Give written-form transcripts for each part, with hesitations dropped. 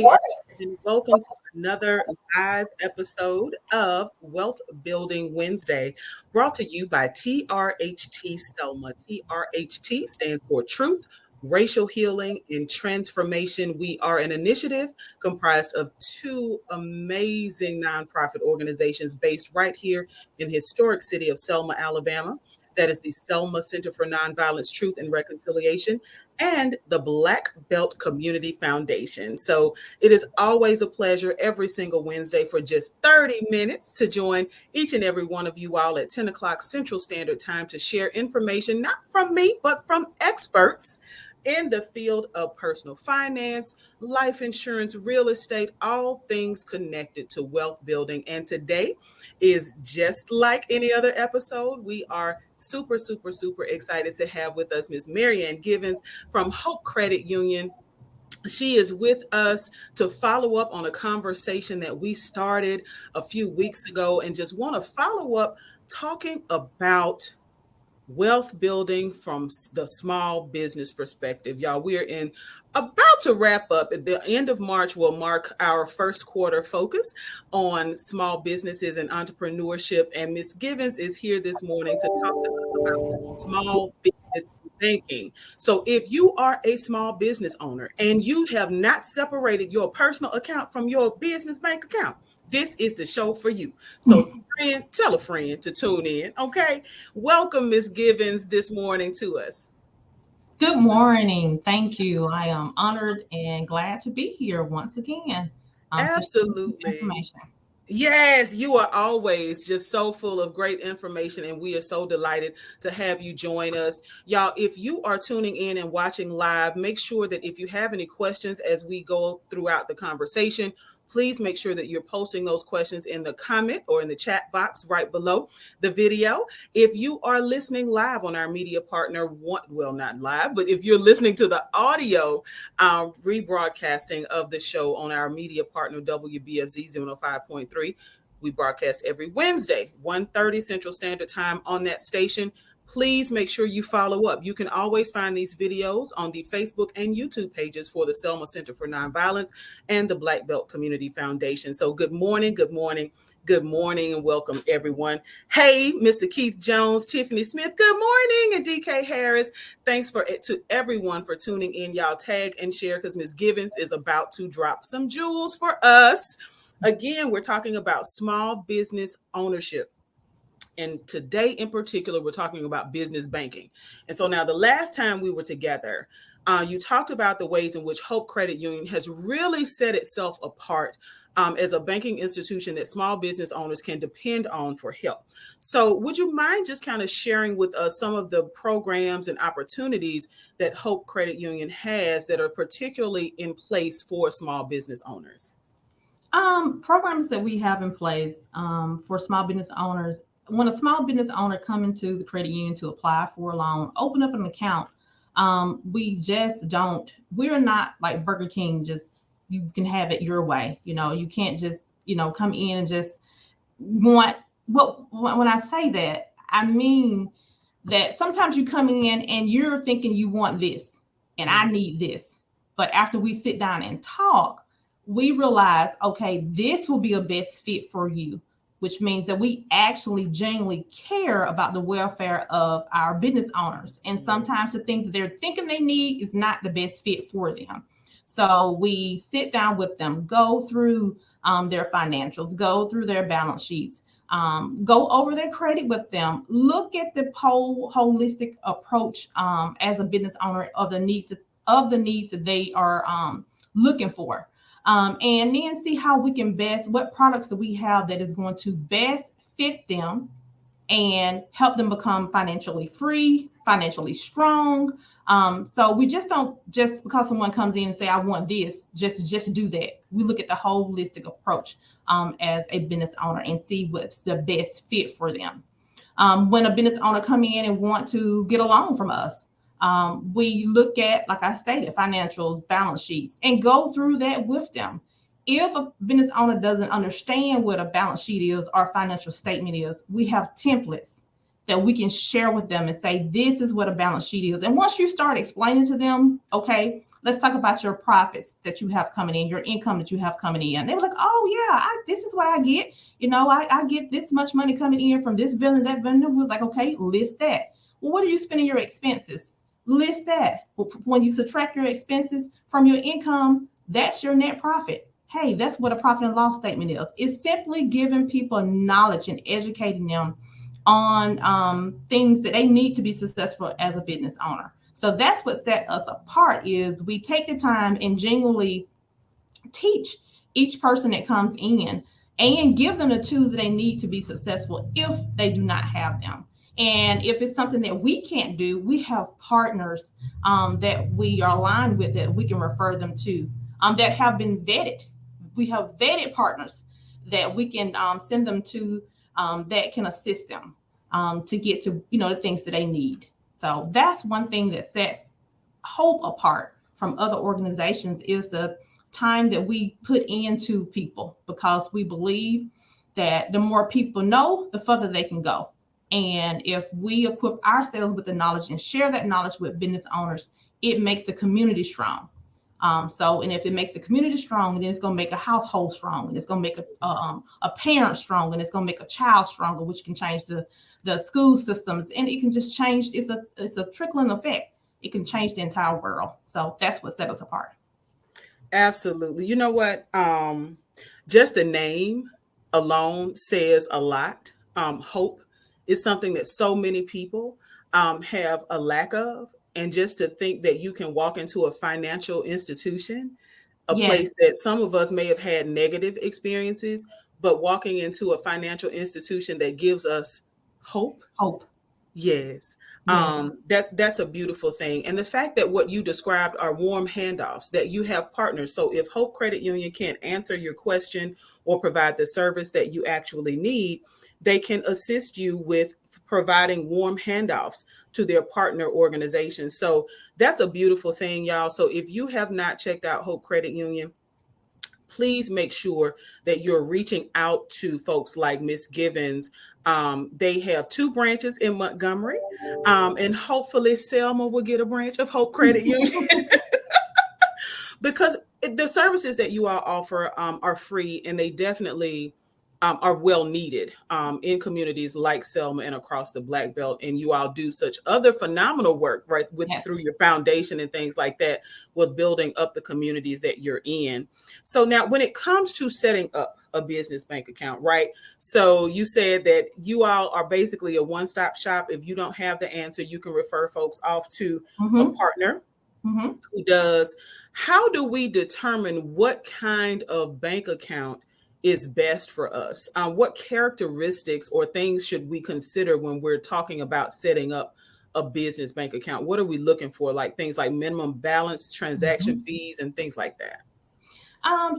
morning, and welcome to another live episode of Wealth Building Wednesday, brought to you by TRHT Selma. TRHT stands for Truth, Racial Healing, and Transformation. We are an initiative comprised of two amazing nonprofit organizations based right here in the historic city of Selma, Alabama. That is the Selma Center for Nonviolence, Truth, and Reconciliation, and the Black Belt Community Foundation. So it is always a pleasure every single Wednesday for just 30 minutes to join each and every one of you all at 10 o'clock Central Standard Time to share information, not from me, but from experts in the field of personal finance, life insurance, real estate, all things connected to wealth building. And today is just like any other episode. We are super excited to have with us Ms. Marianne Givens from Hope Credit Union. She is with us to follow up on a conversation that we started a few weeks ago and just want to follow up talking about wealth building from the small business perspective. Y'all, we are in about to wrap up. At the end of March will mark our first quarter focus on small businesses and entrepreneurship. And Ms. Givens is here this morning to talk to us about small business banking. So if you are a small business owner and you have not separated your personal account from your business bank account, this is the show for you. So friend, tell a friend to tune in. Okay. Welcome, Ms. Givens, this morning to us. Good morning. Thank you. I am honored and glad to be here once again. Absolutely. Information. Yes, you are always just so full of great information, and we are so delighted to have you join us. Y'all, if you are tuning in and watching live, make sure that if you have any questions as we go throughout the conversation, please make sure that you're posting those questions in the comment or in the chat box right below the video. If you are listening live on our media partner, well, not live, but if you're listening to the audio rebroadcasting of the show on our media partner, WBFZ 105.3, we broadcast every Wednesday, 1:30 Central Standard Time on that station. Please make sure you follow up. You can always find these videos on the Facebook and YouTube pages for the Selma Center for Nonviolence and the Black Belt Community Foundation. So good morning, and welcome everyone. Hey, Mr. Keith Jones, Tiffany Smith, good morning, and DK Harris. Thanks to everyone for tuning in. Y'all tag and share because Ms. Givens is about to drop some jewels for us. Again, we're talking about small business ownership. And today in particular, we're talking about business banking. And so now the last time we were together, you talked about the ways in which Hope Credit Union has really set itself apart as a banking institution that small business owners can depend on for help. So would you mind just kind of sharing with us some of the programs and opportunities that Hope Credit Union has that are particularly in place for small business owners? Programs that we have in place for small business owners. When a small business owner come into the credit union to apply for a loan, open up an account, we're not like Burger King, just you can have it your way. You can't just, come in and just want when I say that, I mean that sometimes you come in and you're thinking you want this and I need this. But after we sit down and talk, we realize, okay, this will be a best fit for you, which means that we actually genuinely care about the welfare of our business owners. And sometimes the things that they're thinking they need is not the best fit for them. So we sit down with them, go through their financials, go through their balance sheets, go over their credit with them, look at the whole holistic approach as a business owner of the needs that they are looking for. And then see how we can what products do we have that is going to best fit them and help them become financially free, financially strong. So we don't just because someone comes in and say, I want this, just do that. We look at the holistic approach as a business owner and see what's the best fit for them. When a business owner come in and want to get a loan from us, we look at, like I stated, financials, balance sheets, and go through that with them. If a business owner doesn't understand what a balance sheet is or financial statement is, we have templates that we can share with them and say, this is what a balance sheet is. And once you start explaining to them, okay, let's talk about your profits that you have coming in, your income that you have coming in. They were like, oh yeah, this is what I get. I get this much money coming in from this vendor. That vendor was like, okay, list that. Well, what are you spending your expenses? List that. When you subtract your expenses from your income, that's your net profit. Hey, that's what a profit and loss statement is. It's simply giving people knowledge and educating them on things that they need to be successful as a business owner. So that's what set us apart is we take the time and genuinely teach each person that comes in and give them the tools that they need to be successful if they do not have them. And if it's something that we can't do, we have partners that we are aligned with that we can refer them to that have been vetted. We have vetted partners that we can send them to that can assist them to get to the things that they need. So that's one thing that sets Hope apart from other organizations is the time that we put into people, because we believe that the more people know, the further they can go. And if we equip ourselves with the knowledge and share that knowledge with business owners, it makes the community strong. And if it makes the community strong, then it's going to make a household strong, and it's going to make a parent strong, and it's going to make a child stronger, which can change the school systems, and it can just change. It's a trickling effect. It can change the entire world. So that's what set us apart. Absolutely. You know what? Just the name alone says a lot. Hope is something that so many people have a lack of. And just to think that you can walk into a financial institution, a place that some of us may have had negative experiences, but walking into a financial institution that gives us hope. Yes. That's a beautiful thing. And the fact that what you described are warm handoffs, that you have partners. So if Hope Credit Union can't answer your question or provide the service that you actually need, they can assist you with providing warm handoffs to their partner organizations. So that's a beautiful thing, y'all. So if you have not checked out Hope Credit Union, please make sure that you're reaching out to folks like Miss Givens. They have 2 branches in Montgomery, and hopefully Selma will get a branch of Hope Credit Union because the services that you all offer are free, and they definitely are well needed in communities like Selma and across the Black Belt. And you all do such other phenomenal work, right, through your foundation and things like that, with building up the communities that you're in. So now when it comes to setting up a business bank account, right? So you said that you all are basically a one-stop shop. If you don't have the answer, you can refer folks off to a partner who does. How do we determine what kind of bank account is best for us? What characteristics or things should we consider when we're talking about setting up a business bank account? What are we looking for? Like things like minimum balance, transaction fees, and things like that.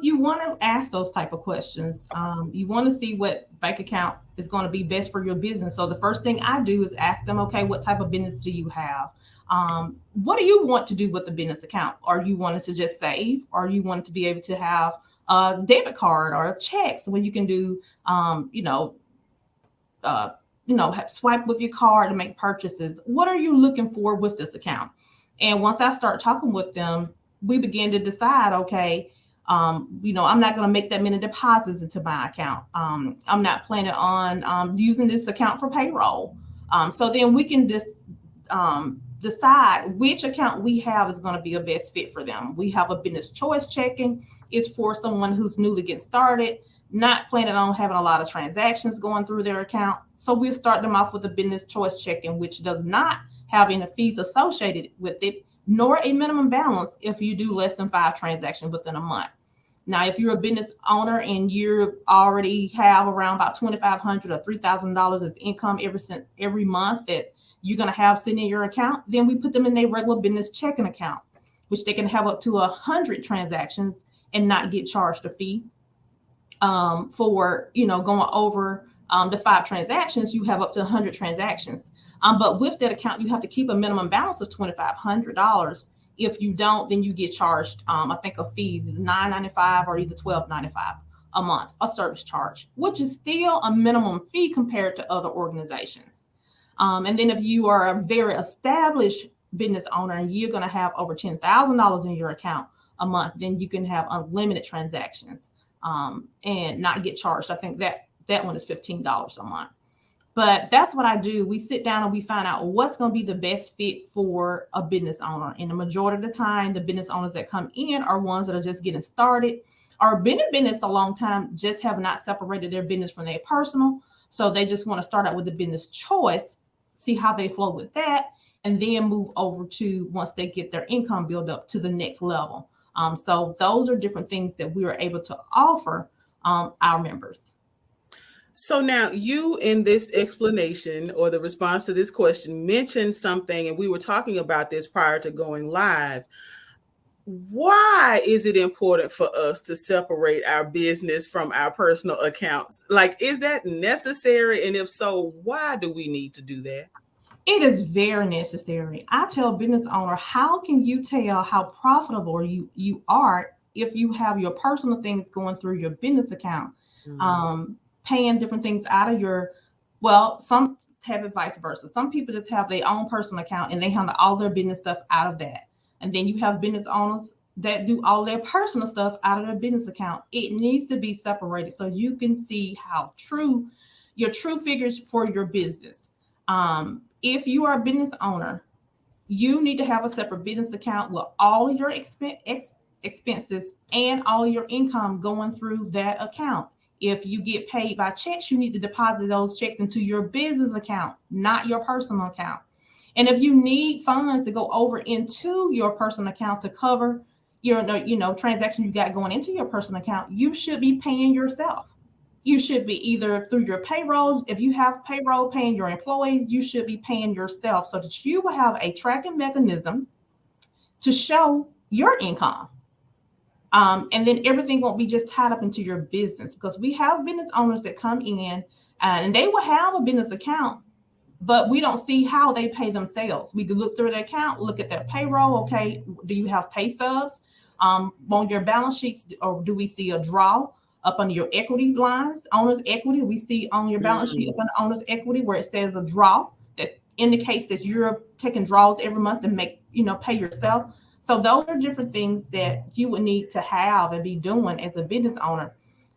You want to ask those type of questions. You want to see what bank account is going to be best for your business. So the first thing I do is ask them, okay, what type of business do you have? What do you want to do with the business account? Are you wanting to just save? Or you want to be able to have a debit card or a check so when you can do, swipe with your card to make purchases? What are you looking for with this account? And once I start talking with them, we begin to decide, okay, I'm not going to make that many deposits into my account. I'm not planning on using this account for payroll. So then we can decide which account we have is going to be a best fit for them. We have a business choice checking. Is for someone who's newly getting started, not planning on having a lot of transactions going through their account. So we'll start them off with a business choice checking, which does not have any fees associated with it, nor a minimum balance if you do less than 5 transactions within a month. Now, if you're a business owner and you already have around about $2,500 or $3,000 as income every month that you're going to have sitting in your account, then we put them in a regular business checking account, which they can have up to 100 transactions and not get charged a fee for going over the 5 transactions. You have up to 100 transactions. But with that account, you have to keep a minimum balance of $2,500. If you don't, then you get charged, I think, a fee, $9.95 or either $12.95 a month, a service charge, which is still a minimum fee compared to other organizations. And then if you are a very established business owner and you're going to have over $10,000 in your account a month, then you can have unlimited transactions and not get charged. I think that one is $15 a month. But that's what I do. We sit down and we find out what's going to be the best fit for a business owner. And the majority of the time, the business owners that come in are ones that are just getting started or been in business a long time, just have not separated their business from their personal. So they just want to start out with the business choice, see how they flow with that, and then move over to, once they get their income build up, to the next level. So those are different things that we are able to offer our members. So now you, in this explanation or the response to this question, mentioned something, and we were talking about this prior to going live. Why is it important for us to separate our business from our personal accounts? Like, is that necessary? And if so, why do we need to do that? It is very necessary. I tell business owner, how can you tell how profitable you are if you have your personal things going through your business account? Paying different things out of your, well, some have it vice versa. Some people just have their own personal account and they handle all their business stuff out of that. And then you have business owners that do all their personal stuff out of their business account. It needs to be separated so you can see how your true figures for your business. If you are a business owner, you need to have a separate business account with all of your expenses and all of your income going through that account. If you get paid by checks, you need to deposit those checks into your business account, not your personal account. And if you need funds to go over into your personal account to cover your, transaction you got going into your personal account, you should be paying yourself. You should be either through your payrolls. If you have payroll paying your employees, you should be paying yourself so that you will have a tracking mechanism to show your income. And then everything won't be just tied up into your business, because we have business owners that come in and they will have a business account, but we don't see how they pay themselves. We can look through their account, look at their payroll. Okay, do you have pay stubs on your balance sheets, or do we see a draw up under your equity lines, owner's equity? We see on your balance sheet up under owner's equity where it says a draw that indicates that you're taking draws every month and pay yourself. So those are different things that you would need to have and be doing as a business owner,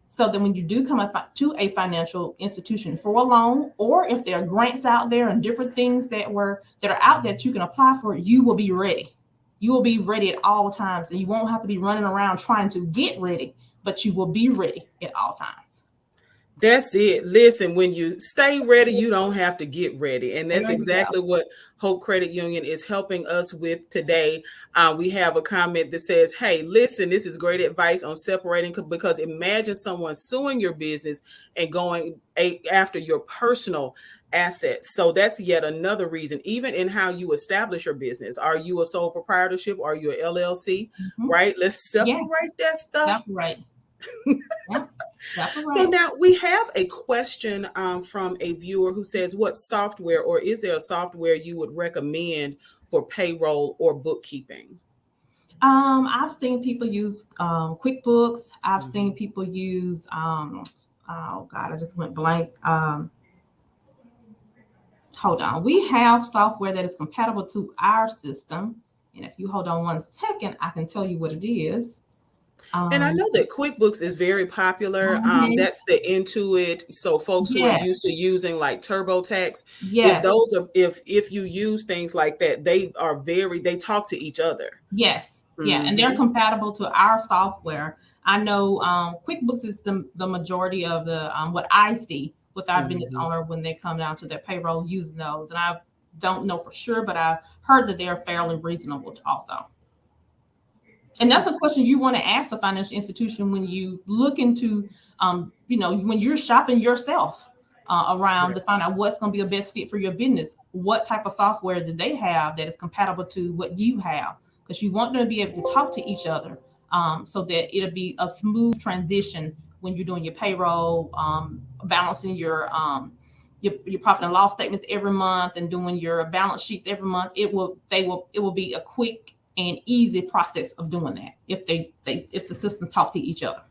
so that when you do come to a financial institution for a loan, or if there are grants out there and different things that are out there that you can apply for, you will be ready. You will be ready at all times, and you won't have to be running around trying to get ready, but you will be ready at all times. That's it. Listen, when you stay ready, you don't have to get ready. And that's exactly what Hope Credit Union is helping us with today. We have a comment that says, hey, listen, this is great advice on separating, because imagine someone suing your business and going after your personal assets. So that's yet another reason, even in how you establish your business. Are you a sole proprietorship? Are you an LLC? Right? Let's separate that stuff. Separate. So now we have a question from a viewer who says, what software, or is there a software you would recommend for payroll or bookkeeping? I've seen people use QuickBooks. I've seen people use, oh God, I just went blank. Hold on. We have software that is compatible to our system. And if you hold on one second, I can tell you what it is. And I know that QuickBooks is very popular. That's the Intuit. So folks who are used to using like TurboTax, if you use things like that, they talk to each other. Yes. Yeah. And they're compatible to our software. I know QuickBooks is the majority of the what I see with our business owner when they come down to their payroll using those. And I don't know for sure, but I've heard that they're fairly reasonable also. And that's a question you want to ask a financial institution when you look into, when you're shopping yourself around to find out what's going to be the best fit for your business. What type of software do they have that is compatible to what you have? Because you want them to be able to talk to each other so that it'll be a smooth transition when you're doing your payroll, balancing your profit and loss statements every month, and doing your balance sheets every month. It will be a quick and easy process of doing that if the systems talk to each other.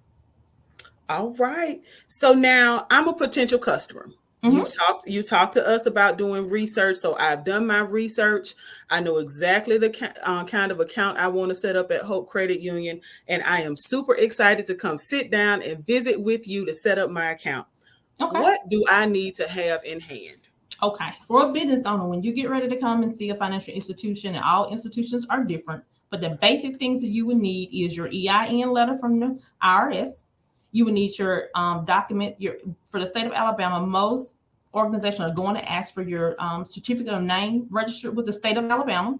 All right. So now I'm a potential customer. You talked to us about doing research, so I've done my research. I know exactly the kind of account I want to set up at Hope Credit Union, and I am super excited to come sit down and visit with you to set up my account. Okay. What do I need to have in hand? Okay. For a business owner, when you get ready to come and see a financial institution, and all institutions are different, but the basic things that you would need is your EIN letter from the IRS. You would need your document. For the state of Alabama, most organizations are going to ask for your certificate of name registered with the state of Alabama.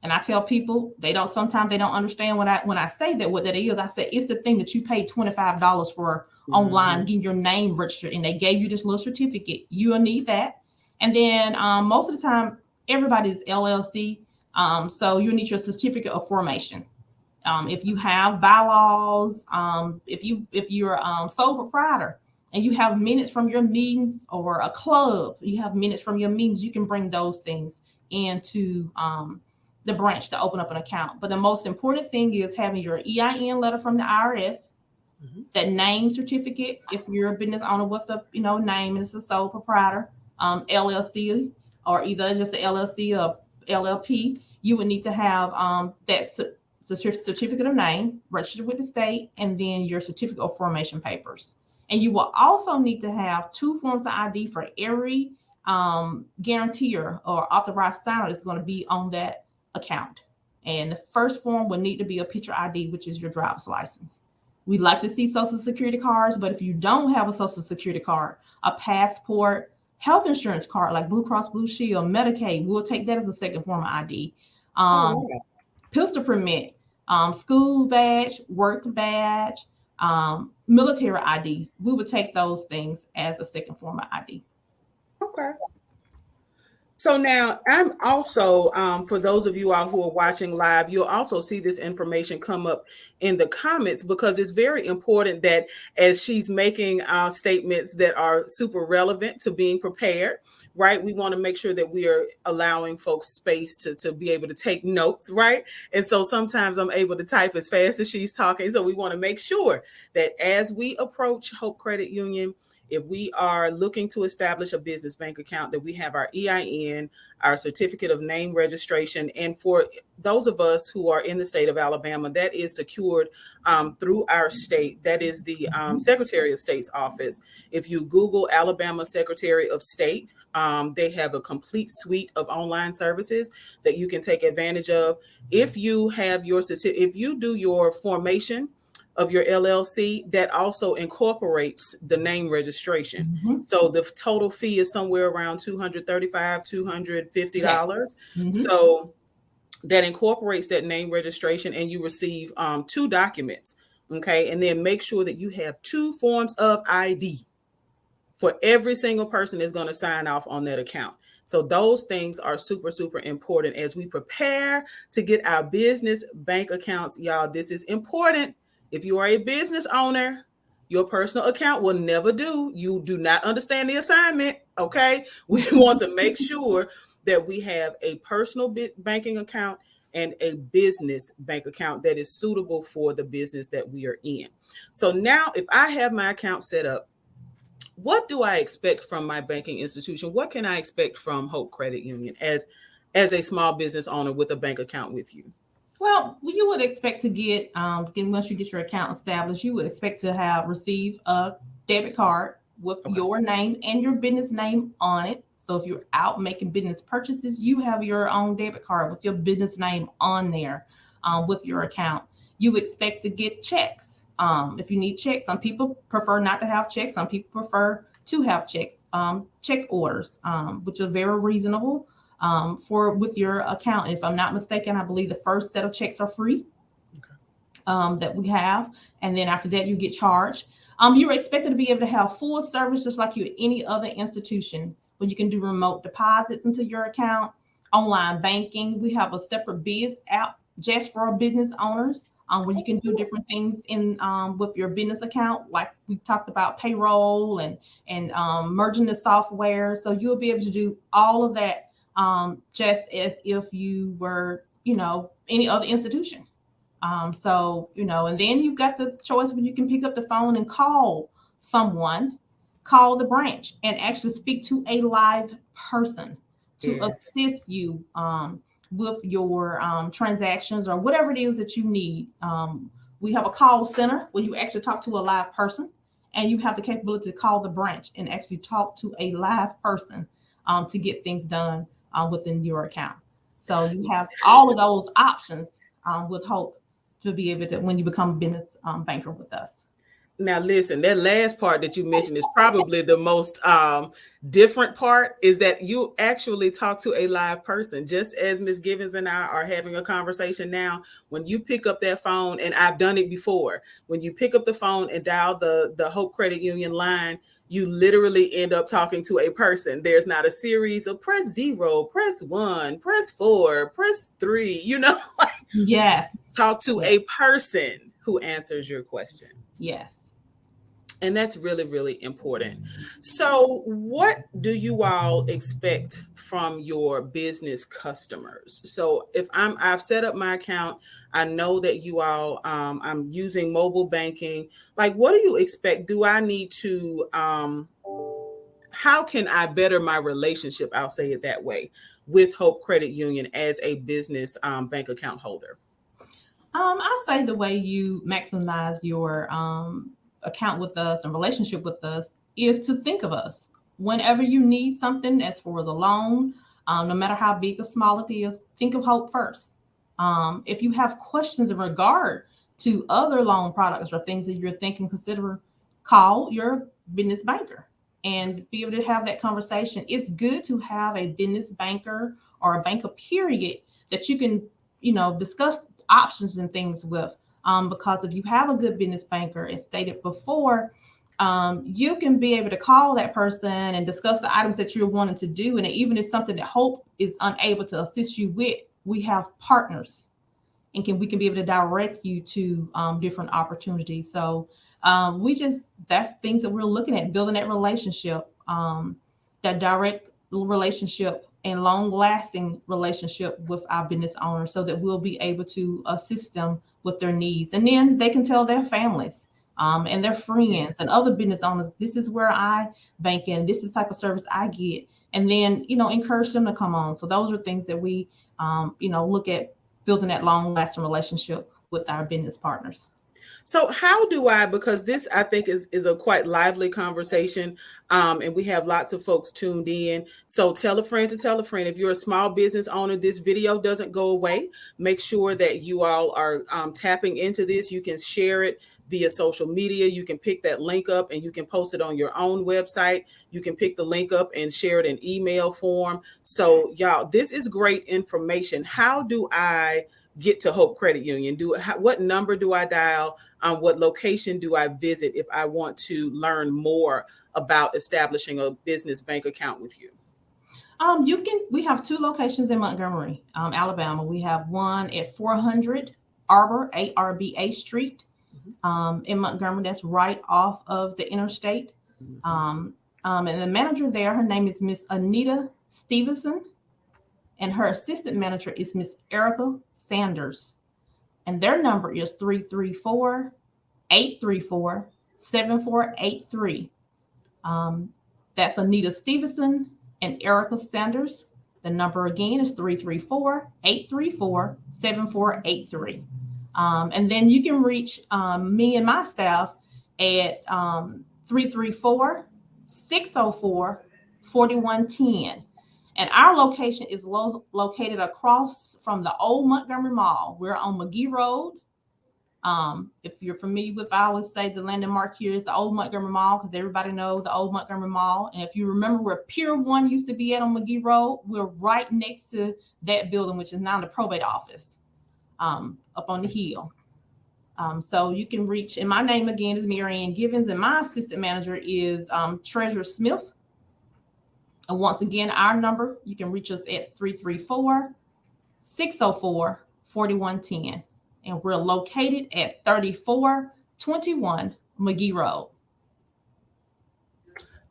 And I tell people sometimes they don't understand when I say that what that is. I say it's the thing that you paid $25 for online, getting your name registered, and they gave you this little certificate. You'll need that. And then most of the time, everybody's LLC. So you need your certificate of formation. If you have bylaws, if you're a sole proprietor and you have minutes from your meetings, or a club, you have minutes from your meetings, you can bring those things into the branch to open up an account. But the most important thing is having your EIN letter from the IRS, that name certificate if you're a business owner with a name and it's a sole proprietor, LLC, or either just the LLC or LLP. You would need to have that certificate of name registered with the state, and then your certificate of formation papers. And you will also need to have 2 forms of ID for every guarantor or authorized signer that's going to be on that account. And the first form will need to be a picture ID, which is your driver's license. We'd like to see social security cards, but if you don't have a social security card, a passport, health insurance card like Blue Cross Blue Shield, Medicaid, we'll take that as a second form of ID. Pistol permit, school badge, work badge, military ID. We would take those things as a second form of ID. Okay. So now I'm also, for those of you all who are watching live, you'll also see this information come up in the comments, because it's very important that as she's making statements that are super relevant to being prepared, right? We want to make sure that we are allowing folks space to be able to take notes, right? And so sometimes I'm able to type as fast as she's talking. So we want to make sure that as we approach Hope Credit Union, if we are looking to establish a business bank account, that we have our EIN, our certificate of name registration. And for those of us who are in the state of Alabama, that is secured through our state. That is the Secretary of State's office. If you Google Alabama Secretary of State, they have a complete suite of online services that you can take advantage of. If you have if you do your formation of your LLC, that also incorporates the name registration. So the total fee is somewhere around $235, $250. So that incorporates that name registration, and you receive 2 documents. Okay. And then make sure that you have 2 forms of ID for every single person that's going to sign off on that account. So those things are super, super important as we prepare to get our business bank accounts. Y'all, this is important. If you are a business owner, your personal account will never do. You do not understand the assignment, okay? We want to make sure that we have a personal banking account and a business bank account that is suitable for the business that we are in. So now if I have my account set up, what do I expect from my banking institution? What can I expect from Hope Credit Union as a small business owner with a bank account with you? Well, you would expect to get, once you get your account established, you would expect to receive a debit card with your name and your business name on it. So if you're out making business purchases, you have your own debit card with your business name on there with your account. You expect to get checks. If you need checks, some people prefer not to have checks. Some people prefer to have checks, check orders, which are very reasonable. With your account. If I'm not mistaken, I believe the first set of checks are free that we have. And then after that, you get charged. You're expected to be able to have full service just like any other institution, where you can do remote deposits into your account, online banking. We have a separate biz app just for business owners where you can do different things with your business account, like we talked about payroll and merging the software. So you'll be able to do all of that just as if you were, any other institution. And then you've got the choice where you can pick up the phone and call someone call the branch and actually speak to a live person to Yes. assist you with your transactions or whatever it is that you need. We have a call center where you actually talk to a live person, and you have the capability to call the branch and actually talk to a live person to get things done within your account. So you have all of those options with Hope to be able to, when you become a business banker with us. Now, listen, that last part that you mentioned is probably the most different part, is that you actually talk to a live person, just as Ms. Givens and I are having a conversation now. When you pick up that phone, and I've done it before, when you pick up the phone and dial the Hope Credit Union line, you literally end up talking to a person. There's not a series of press 0, press 1, press 4, press 3, Yes. talk to Yes. a person who answers your question. Yes. And that's really, really important. So, what do you all expect from your business customers? So, if I've set up my account, I know that you all, I'm using mobile banking. Like, what do you expect? Do I need to, how can I better my relationship? I'll say it that way, with Hope Credit Union as a business bank account holder. I say the way you maximize your account with us and relationship with us is to think of us whenever you need something, as far as a loan, no matter how big or small it is. Think of Hope first. If you have questions in regard to other loan products or things that you're thinking, consider, call your business banker and be able to have that conversation. It's good to have a business banker or a banker, period, that you can, discuss options and things with. Because if you have a good business banker, as stated before, you can be able to call that person and discuss the items that you're wanting to do. And even if something that Hope is unable to assist you with, we have partners, and we can be able to direct you to different opportunities. So that's things that we're looking at, building that relationship, that direct relationship and long lasting relationship with our business owners, so that we'll be able to assist them with their needs. And then they can tell their families and their friends and other business owners, this is where I bank in, this is the type of service I get. And then, encourage them to come on. So those are things that we, look at, building that long lasting relationship with our business partners. So how do I, because this I think is a quite lively conversation, and we have lots of folks tuned in. So tell a friend to tell a friend. If you're a small business owner, this video doesn't go away. Make sure that you all are tapping into this. You can share it via social media. You can pick that link up and you can post it on your own website. You can pick the link up and share it in email form. So y'all, this is great information. How do I get to Hope Credit Union? What number do I dial? What location do I visit if I want to learn more about establishing a business bank account with you? We have 2 locations in Montgomery, Alabama. We have one at 400 Arbor, ARBA Street, in Montgomery. That's right off of the interstate. And the manager there, her name is Miss Anita Stevenson, and her assistant manager is Miss Erica Sanders. And their number is 334-834-7483. That's Anita Stevenson and Erica Sanders. The number again is 334-834-7483. And then you can reach me and my staff at 334-604-4110. And our location is located across from the old Montgomery Mall. We're on McGee Road. If you're familiar with, I always say the landmark here is the old Montgomery Mall, because everybody knows the old Montgomery Mall. And if you remember where Pier 1 used to be at on McGee Road, we're right next to that building, which is now the probate office, up on the hill. So you can reach, and my name again is Marianne Givens, and my assistant manager is Treasurer Smith. And once again, our number, you can reach us at 334-604-4110. And we're located at 3421 McGee Road.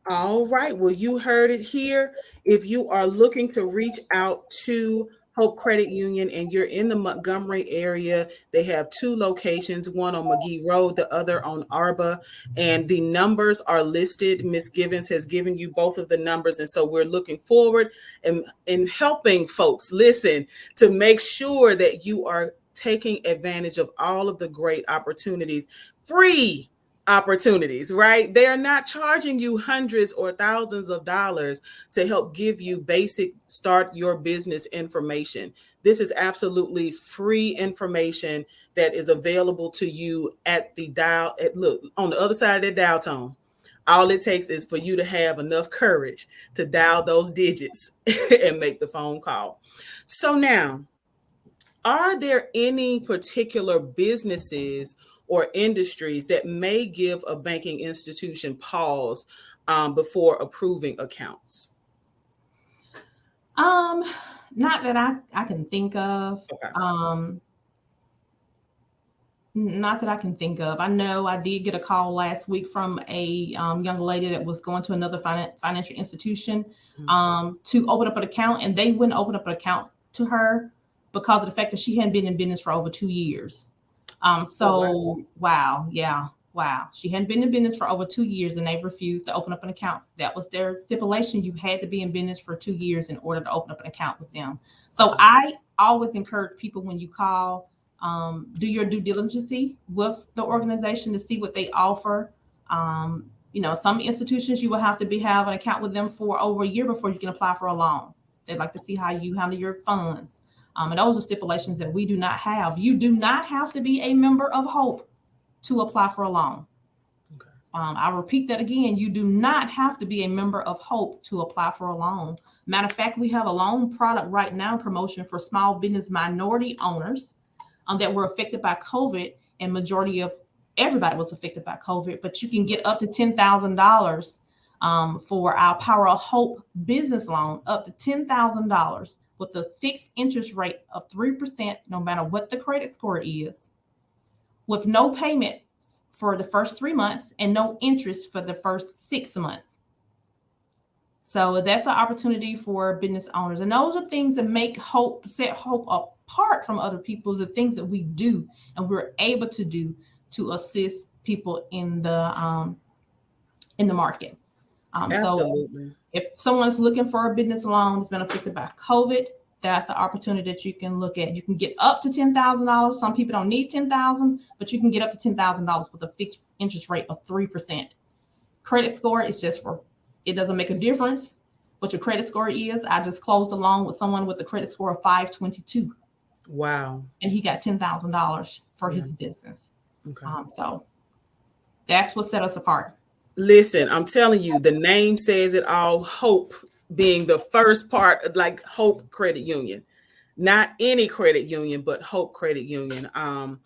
All right. Well, you heard it here. If you are looking to reach out to Hope Credit Union, and you're in the Montgomery area, they have two locations, one on McGee Road, the other on Arba, and the numbers are listed. Ms. Givens has given you both of the numbers, and so we're looking forward in helping folks listen to make sure that you are taking advantage of all of the great opportunities, free opportunities, right? They are not charging you hundreds or thousands of dollars to help give you basic start your business information. This is absolutely free information that is available to you at the dial. Look, on the other side of the dial tone, all it takes is for you to have enough courage to dial those digits and make the phone call. So now, are there any particular businesses or industries that may give a banking institution pause before approving accounts? Not that I can think of. Okay. Not that I can think of. I know I did get a call last week from a young lady that was going to another financial institution to open up an account, and they wouldn't open up an account to her because of the fact that she hadn't been in business for over 2 years. Wow. She hadn't been in business for over 2 years, and they refused to open up an account. That was their stipulation. You had to be in business for 2 years in order to open up an account with them. So I always encourage people, when you call, do your due diligence with the organization to see what they offer. Some institutions you will have to have an account with them for over a year before you can apply for a loan. They'd like to see how you handle your funds. And those are stipulations that we do not have. You do not have to be a member of Hope to apply for a loan. Okay. I'll repeat that again. You do not have to be a member of Hope to apply for a loan. Matter of fact, we have a loan product right now, promotion for small business minority owners that were affected by COVID, and majority of everybody was affected by COVID, but you can get up to $10,000 for our Power of Hope business loan, up to $10,000 with a fixed interest rate of 3%, no matter what the credit score is, with no payment for the first 3 months and no interest for the first 6 months. So that's an opportunity for business owners. And those are things that set Hope apart from other people, the things that we do and we're able to do to assist people in the market. Absolutely. So if someone's looking for a business loan that's been affected by COVID, that's the opportunity that you can look at. You can get up to $10,000. Some people don't need $10,000, but you can get up to $10,000 with a fixed interest rate of 3%. Credit score is it doesn't make a difference what your credit score is. I just closed a loan with someone with a credit score of 522. Wow. And he got $10,000 for his business. Okay. So that's what set us apart. Listen, I'm telling you, the name says it all. Hope being the first part, like Hope Credit Union, not any credit union, but Hope Credit Union. And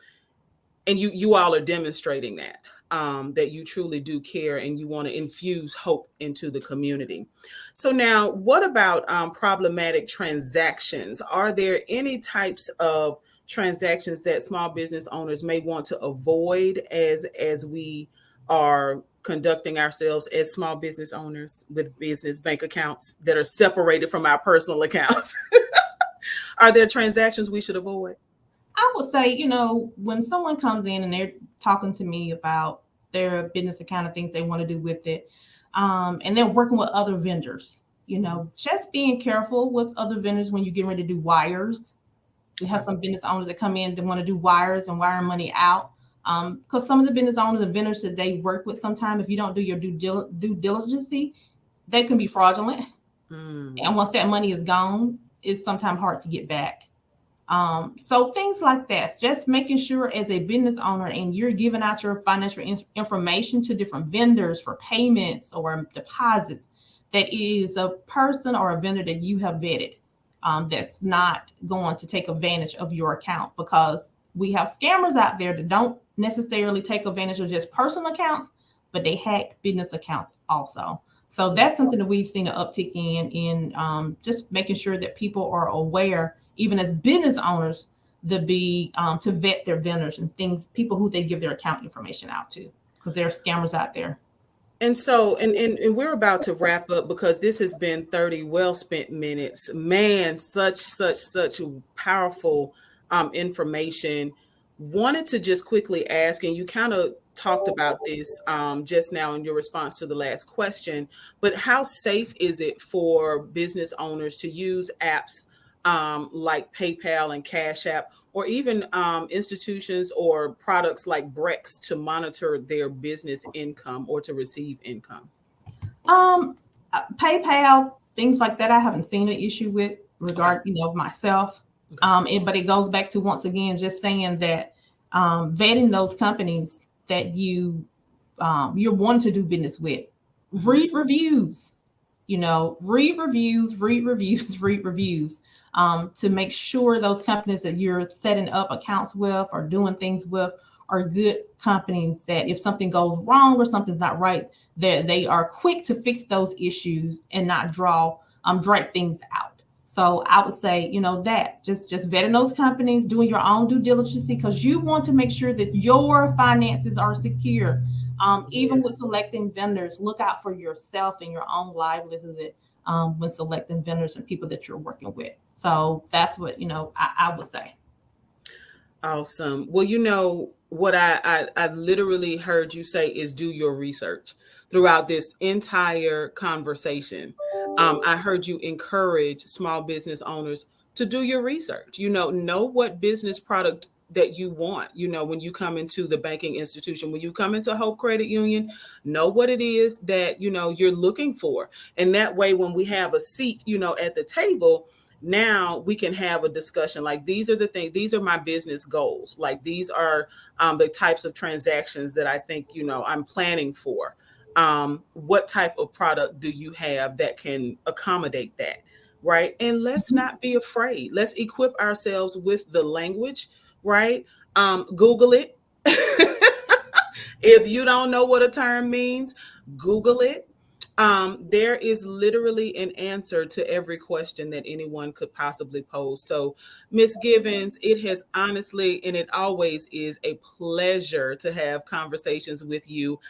you all are demonstrating that you truly do care and you want to infuse hope into the community. So now, what about problematic transactions? Are there any types of transactions that small business owners may want to avoid as we are conducting ourselves as small business owners with business bank accounts that are separated from our personal accounts? Are there transactions we should avoid? I would say, when someone comes in and they're talking to me about their business account and things they want to do with it, and they're working with other vendors, just being careful with other vendors when you get ready to do wires. We have some business owners that come in that want to do wires and wire money out. Because some of the business owners and vendors that they work with, sometimes if you don't do your due diligence, they can be fraudulent. And once that money is gone, it's sometimes hard to get back. So things like that, just making sure as a business owner and you're giving out your financial information to different vendors for payments or deposits, that is a person or a vendor that you have vetted, that's not going to take advantage of your account, because we have scammers out there that don't necessarily take advantage of just personal accounts, but they hack business accounts also. So that's something that we've seen an uptick in just making sure that people are aware, even as business owners, to vet their vendors and people who they give their account information out to, because there are scammers out there. And so, and we're about to wrap up because this has been 30 well spent minutes. Man, such powerful information. Wanted to just quickly ask, and you kind of talked about this just now in your response to the last question, but how safe is it for business owners to use apps like PayPal and Cash App, or even institutions or products like Brex to monitor their business income or to receive income? Um, PayPal, things like that, I haven't seen an issue with Okay. regard, myself. But it goes back to once again just saying that vetting those companies that you're wanting to do business with. Read reviews, read reviews, read reviews, read reviews, to make sure those companies that you're setting up accounts with or doing things with are good companies that if something goes wrong or something's not right, that they are quick to fix those issues and not drag things out. So I would say, that just vetting those companies, doing your own due diligence because you want to make sure that your finances are secure. Even with Yes. selecting vendors, look out for yourself and your own livelihood when selecting vendors and people that you're working with. So that's what I would say. Awesome. Well, what I literally heard you say is do your research throughout this entire conversation. I heard you encourage small business owners to do your research. Know what business product that you want. When you come into the banking institution, when you come into Hope Credit Union, know what it is that you're looking for, and that way, when we have a seat, at the table, now we can have a discussion like these are the things, these are my business goals, like these are the types of transactions that I think I'm planning for. What type of product do you have that can accommodate that, right? And let's Mhm. not be afraid, let's equip ourselves with the language, right? Google it. If you don't know what a term means, Google it. There is literally an answer to every question that anyone could possibly pose. So, Miss Givens, it has honestly, and it always is, a pleasure to have conversations with you.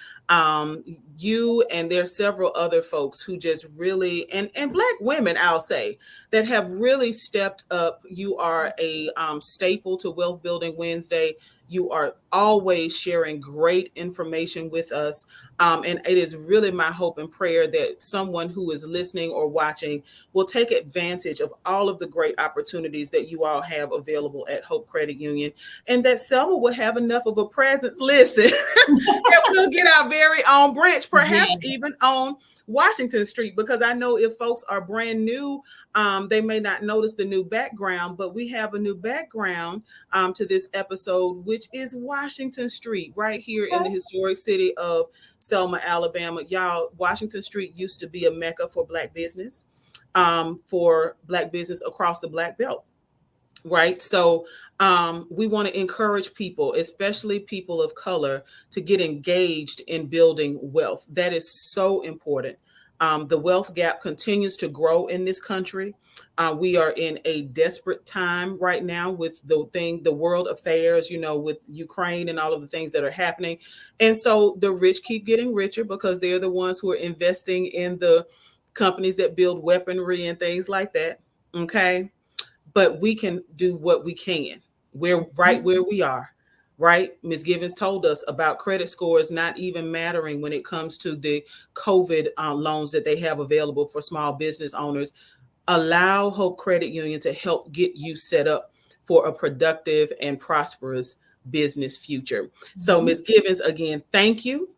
You and there's several other folks who just really, and Black women, I'll say, that have really stepped up. You are a staple to Wealth Building Wednesday. You are always sharing great information with us. And it is really my hope and prayer that someone who is listening or watching will take advantage of all of the great opportunities that you all have available at Hope Credit Union, and that Selma will have enough of a presence, listen, that we'll get our very own branch, perhaps Yeah. even on Washington Street, because I know if folks are brand new, they may not notice the new background, but we have a new background to this episode, which is Washington Street, right here in the historic city of Selma, Alabama. Y'all, Washington Street used to be a mecca for for Black business across the Black Belt. Right. So we want to encourage people, especially people of color, to get engaged in building wealth. That is so important. The wealth gap continues to grow in this country. We are in a desperate time right now with the world affairs, with Ukraine and all of the things that are happening. And so the rich keep getting richer because they're the ones who are investing in the companies that build weaponry and things like that. Okay, but we can do what we can. We're right where we are, right? Ms. Givens told us about credit scores not even mattering when it comes to the COVID loans that they have available for small business owners. Allow Hope Credit Union to help get you set up for a productive and prosperous business future. So, Mhm. Ms. Givens, again, thank you.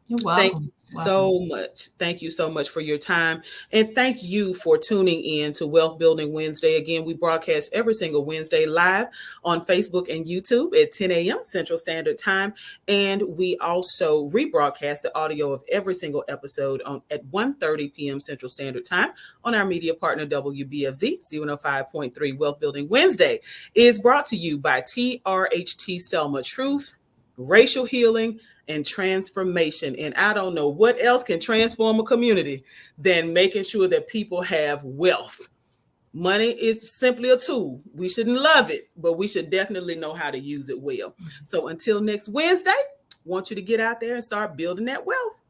You're Thank you welcome. Welcome. so much. Thank you so much for your time. And thank you for tuning in to Wealth Building Wednesday. Again, we broadcast every single Wednesday live on Facebook and YouTube at 10 a.m. Central Standard Time. And we also rebroadcast the audio of every single episode at 1:30 p.m. Central Standard Time on our media partner, WBFZ. 105.3. Wealth Building Wednesday is brought to you by TRHT Selma, Truth, Racial Healing, and Transformation. And I don't know what else can transform a community than making sure that people have wealth. Money is simply a tool. We shouldn't love it, but we should definitely know how to use it well. So until next Wednesday, I want you to get out there and start building that wealth.